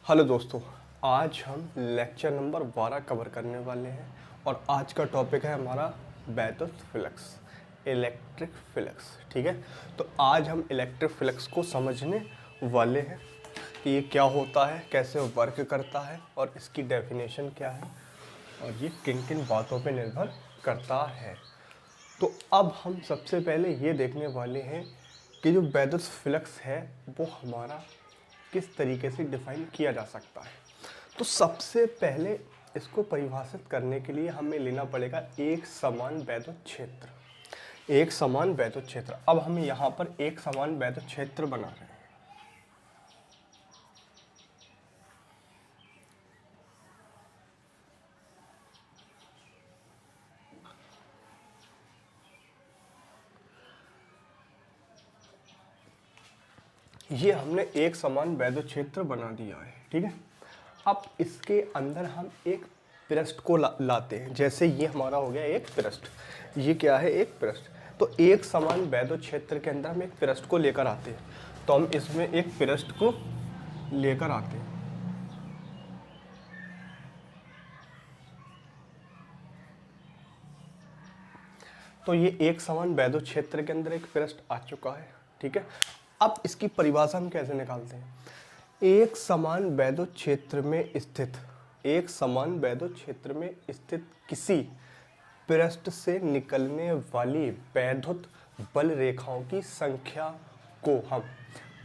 Hello दोस्तों, आज हम लेक्चर नंबर 12 कवर करने वाले हैं और आज का टॉपिक है हमारा बैटल फ्लक्स, इलेक्ट्रिक फ्लक्स। ठीक है, तो आज हम इलेक्ट्रिक फ्लक्स को समझने वाले हैं कि ये क्या होता है, कैसे वर्क करता है और इसकी डेफिनेशन क्या है और ये किन किन बातों पे निर्भर करता है। तो अब हम सबसे पहले ये देखने वाले हैं कि जो बैटल फ्लक्स है वो हमारा किस तरीके से डिफाइन किया जा सकता है। तो सबसे पहले इसको परिभाषित करने के लिए हमें लेना पड़ेगा एक समान वैद्युत क्षेत्र। एक समान वैद्युत क्षेत्र, अब हम यहाँ पर एक समान वैद्युत क्षेत्र बना रहे हैं। ये हमने एक समान वैद्युत क्षेत्र बना दिया है। ठीक है, अब इसके अंदर हम एक पृष्ठ को लाते हैं। जैसे ये हमारा हो गया एक पृष्ठ, ये क्या है, एक पृष्ठ। तो एक समान वैद्युत क्षेत्र के अंदर हम एक पृष्ठ को लेकर आते हैं। तो हम इसमें एक पृष्ठ को लेकर आते हैं। तो ये एक समान वैद्युत क्षेत्र के अंदर एक पृष्ठ आ चुका है। ठीक है, अब इसकी परिभाषा हम कैसे निकालते हैं। एक समान वैद्युत क्षेत्र में स्थित, एक समान वैद्युत क्षेत्र में स्थित किसी पृष्ठ से निकलने वाली वैद्युत बल रेखाओं की संख्या को हम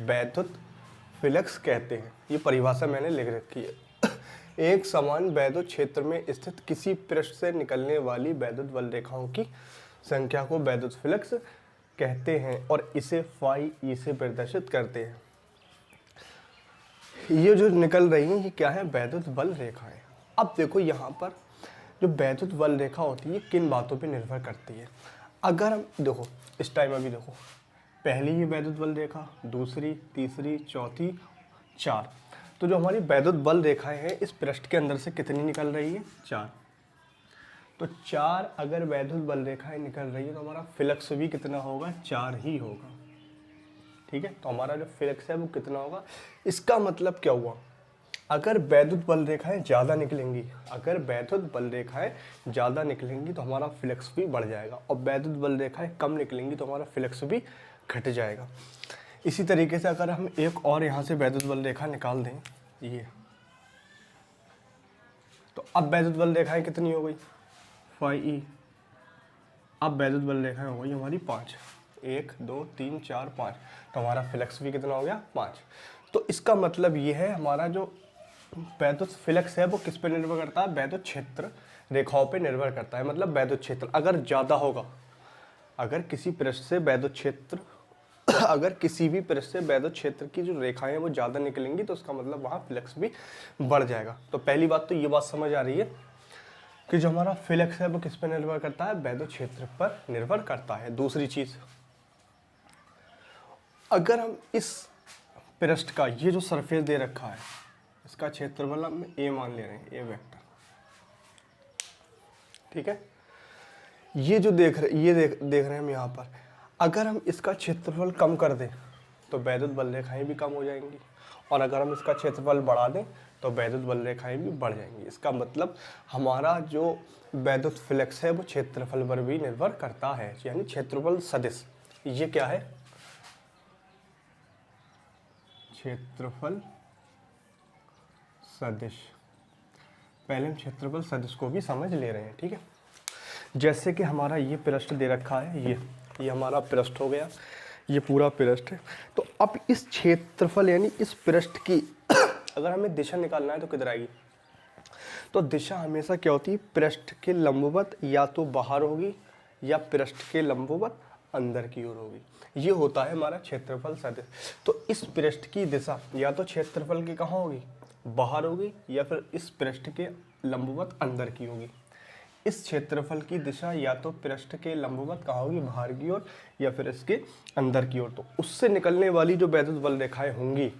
वैद्युत फ्लक्स कहते हैं। ये परिभाषा मैंने लिख रखी है। एक समान वैद्युत क्षेत्र में स्थित किसी पृष्ठ से निकलने वाली वैद्युत बल रेखाओं की संख्या को वैद्युत फ्लक्स कहते हैं और इसे फाई ई से प्रदर्शित करते हैं। ये जो निकल रही हैं ये क्या है, वैद्युत बल रेखाएं। अब देखो यहाँ पर जो वैद्युत बल रेखा होती है किन बातों पे निर्भर करती है। अगर हम देखो इस टाइम, अभी देखो पहली ये वैद्युत बल रेखा, दूसरी, तीसरी, चौथी, 4। तो जो हमारी वैद्युत बल रेखाएं हैं इस पृष्ठ के अंदर से कितनी निकल रही है, 4। तो 4 अगर वैद्युत बल रेखाएं निकल रही है तो हमारा फ्लक्स भी कितना होगा, 4 ही होगा। ठीक है, तो हमारा जो फ्लक्स है वो कितना होगा। इसका मतलब क्या हुआ, अगर वैद्युत बल रेखाएं ज़्यादा निकलेंगी, अगर वैद्युत बल रेखाएं ज़्यादा निकलेंगी तो हमारा फ्लक्स भी बढ़ जाएगा और वैद्युत बल रेखाएं कम निकलेंगी तो हमारा फ्लक्स भी घट जाएगा। इसी तरीके से अगर हम एक और यहाँ से वैद्युत बल रेखा निकाल दें ये, तो अब वैद्युत बल रेखाएं कितनी हो गई, फाई ई। अब वैद्युत बल रेखाएं हो गई हमारी 5, 1 2 3 4 5। तो हमारा फ्लक्स भी कितना हो गया, 5। तो इसका मतलब ये है हमारा जो वैद्युत फ्लक्स है वो किस पे निर्भर करता है, वैद्युत क्षेत्र रेखाओं पे निर्भर करता है। मतलब वैद्युत क्षेत्र अगर ज़्यादा होगा, अगर किसी पृष्ठ से वैद्युत क्षेत्र अगर किसी भी पृष्ठ से वैद्युत क्षेत्र की जो रेखाएं वो ज़्यादा निकलेंगी तो उसका मतलब वहाँ फ्लक्स भी बढ़ जाएगा। तो पहली बात तो ये बात समझ आ रही है कि जो हमारा फ्लक्स है वो किस पर निर्भर करता है, वैद्युत क्षेत्र पर निर्भर करता है। दूसरी चीज़, अगर हम इस पृष्ठ का ये जो सरफेस दे रखा है इसका क्षेत्रफल हम ए मान ले रहे हैं, ए वेक्टर। ठीक है, ये जो देख रहे हैं हम यहाँ पर, अगर हम इसका क्षेत्रफल कम कर दें तो वैद्युत बल रेखाएं भी कम हो जाएंगी और अगर हम इसका क्षेत्रफल बढ़ा दें तो वैद्युत बल रेखाएं भी बढ़ जाएंगी। इसका मतलब हमारा जो वैद्युत फ्लक्स है वो क्षेत्रफल पर भी निर्भर करता है, यानी क्षेत्रफल सदिश। ये क्या है, क्षेत्रफल सदिश। पहले हम क्षेत्रफल सदिश को भी समझ ले रहे हैं। ठीक है, जैसे कि हमारा ये पृष्ठ दे रखा है, ये हमारा पृष्ठ हो गया, ये पूरा पृष्ठ है। तो अब इस क्षेत्रफल यानी इस पृष्ठ की अगर हमें दिशा निकालना है तो किधर आएगी, तो दिशा हमेशा क्या होती है, पृष्ठ के लंबवत या तो बाहर होगी या पृष्ठ के लंबवत अंदर की ओर होगी। ये होता है हमारा क्षेत्रफल सदिश। तो इस पृष्ठ की दिशा या तो क्षेत्रफल की कहाँ होगी, बाहर होगी या फिर इस पृष्ठ के लंबवत अंदर की होगी। इस क्षेत्रफल की दिशा या तो पृष्ठ के लंबवत कहाँ होगी, बाहर की ओर या फिर इसके अंदर की ओर। तो उससे निकलने वाली जो वैद्युत बल रेखाएं होंगी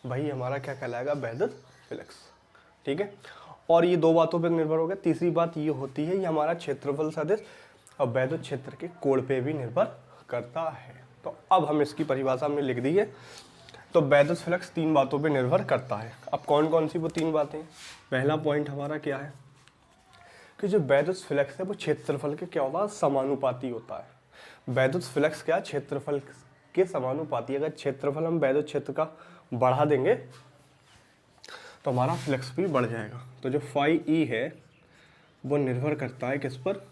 वही हमारा क्या कहलाएगा, वैद्युत फ्लक्स। ठीक है, और ये दो बातों पर निर्भर हो गया। तीसरी बात ये होती है ये हमारा क्षेत्रफल सदिश और वैद्युत क्षेत्र के कोण पे भी निर्भर करता है। तो अब हम इसकी परिभाषा में लिख दी है, तो बैदस फ्लक्स 3 बातों पे निर्भर करता है। अब कौन कौन सी वो 3 बातें? पहला पॉइंट हमारा क्या है कि जो बैदस फ्लक्स है वो क्षेत्रफल के क्या होता है, समानुपाती होता है। बैदस फ्लक्स क्या, क्षेत्रफल के समानुपाती। अगर क्षेत्रफल हम बैदस क्षेत्र का बढ़ा देंगे तो हमारा फ्लक्स भी बढ़ जाएगा। तो जो फाई ई है वो निर्भर करता है किस पर,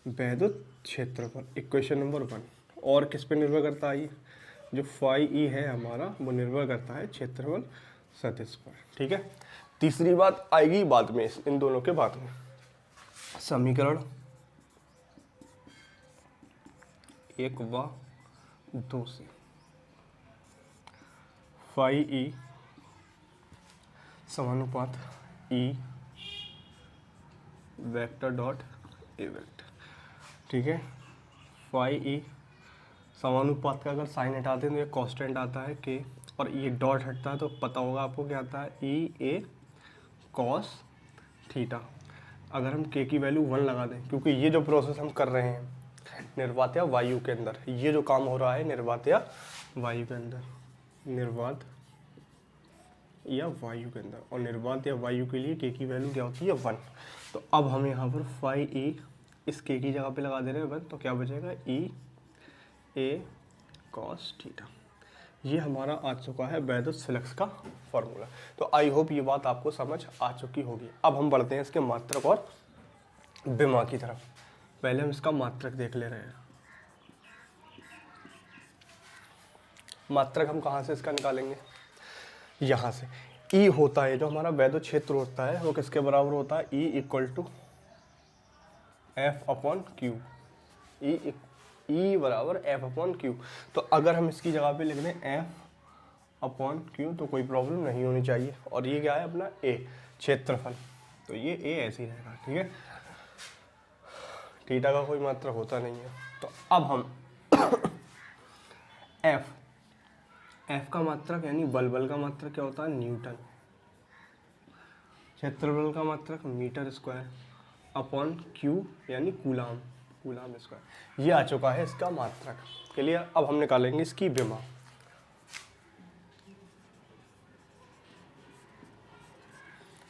वैद्युत क्षेत्रफल, इक्वेशन नंबर 1। और किस पे निर्भर करता है, जो फाई ई है हमारा वो निर्भर करता है क्षेत्रफल सदिश पर। ठीक है, तीसरी बात आएगी बाद में, इन दोनों के बाद में। समीकरण 1 व 2 से फाई ई समानुपात E vector dot A vector. ठीक है, फाई ई समानुपात का अगर साइन हटा दें तो ये कांस्टेंट आता है के, और ये डॉट हटता है तो पता होगा आपको क्या आता है, ई ए कॉस थीटा। अगर हम के की वैल्यू 1 लगा दें, क्योंकि ये जो प्रोसेस हम कर रहे हैं निर्वात या वायु के अंदर, ये जो काम हो रहा है निर्वात या वायु के अंदर, निर्वात या वायु के अंदर, और निर्वात या वायु के लिए के की वैल्यू क्या होती है, 1। तो अब हम यहाँ पर फाई ई इस के की जगह पे लगा दे रहे हैं 1, तो क्या बचेगा, ई ए कॉस थीटा। ये हमारा आ चुका है बैदस फ्लक्स का फॉर्मूला। तो आई होप ये बात आपको समझ आ चुकी होगी। अब हम बढ़ते हैं इसके मात्रक और विमा की तरफ। पहले हम इसका मात्रक देख ले रहे हैं। मात्रक हम कहाँ से इसका निकालेंगे, यहाँ से। ई होता है जो हमारा वैद्युत क्षेत्र होता है वो किसके बराबर होता है, E equal to F upon Q. E बराबर एफ अपॉन क्यू। तो अगर हम इसकी जगह पे लिख दें एफ अपॉन क्यू तो कोई प्रॉब्लम नहीं होनी चाहिए। और ये क्या है अपना ए, क्षेत्रफल, तो ये ए ऐसे ही रहेगा। ठीक है, थीटा का कोई मात्रक होता नहीं है। तो अब हम एफ का मात्रक यानी बल का मात्रक क्या होता है, न्यूटन। क्षेत्रफल का मात्रक मीटर स्क्वायर अपॉन क्यू यानी कूलाम स्क्वायर। ये आ चुका है इसका मात्रक। क्लियर। अब हम निकालेंगे इसकी विमा।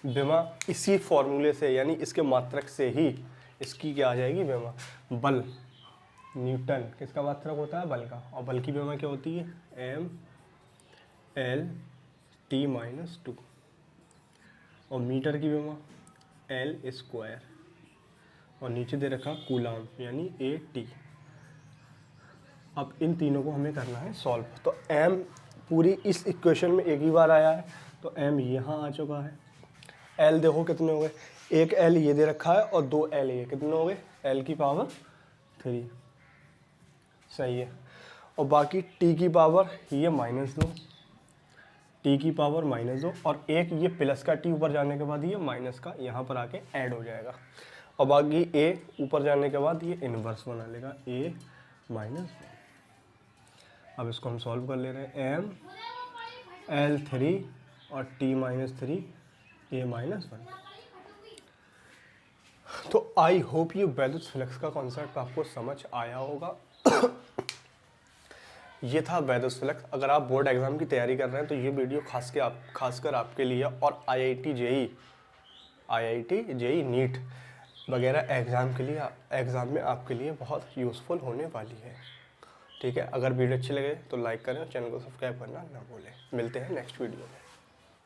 विमा इसी फॉर्मूले से यानी इसके मात्रक से ही इसकी क्या आ जाएगी, विमा। बल न्यूटन किसका मात्रक होता है, बल का, और बल की विमा क्या होती है, एम एल टी माइनस 2, और मीटर की विमा एल स्क्वायर, और नीचे दे रखा कूलाम यानी ए टी। अब इन तीनों को हमें करना है सॉल्व। तो एम पूरी इस इक्वेशन में एक ही बार आया है, तो एम यहाँ आ चुका है। एल देखो कितने हो गए, एक एल ये दे रखा है और 2 एल ये, कितने हो गए, एल की पावर 3, सही है। और बाकी टी की पावर ये -2, टी की पावर -2, और एक ये प्लस का टी ऊपर जाने के बाद ये माइनस का यहाँ पर आके ऐड हो जाएगा, और बाकी ए ऊपर जाने के बाद ये इन्वर्स बना लेगा a -1। अब इसको हम सॉल्व कर ले रहे हैं, m l3 और t -3 a -1। तो आई होप ये बैदस फ्लक्स का कॉन्सेप्ट आपको समझ आया होगा। ये था बैदस फ्लक्स। अगर आप बोर्ड एग्जाम की तैयारी कर रहे हैं तो ये वीडियो खासकर आपके लिए, और IIT जेई नीट वगैरह एग्ज़ाम में आपके लिए बहुत यूज़फुल होने वाली है। ठीक है, अगर वीडियो अच्छी लगे तो लाइक करें और चैनल को सब्सक्राइब करना ना भूलें। मिलते हैं नेक्स्ट वीडियो में।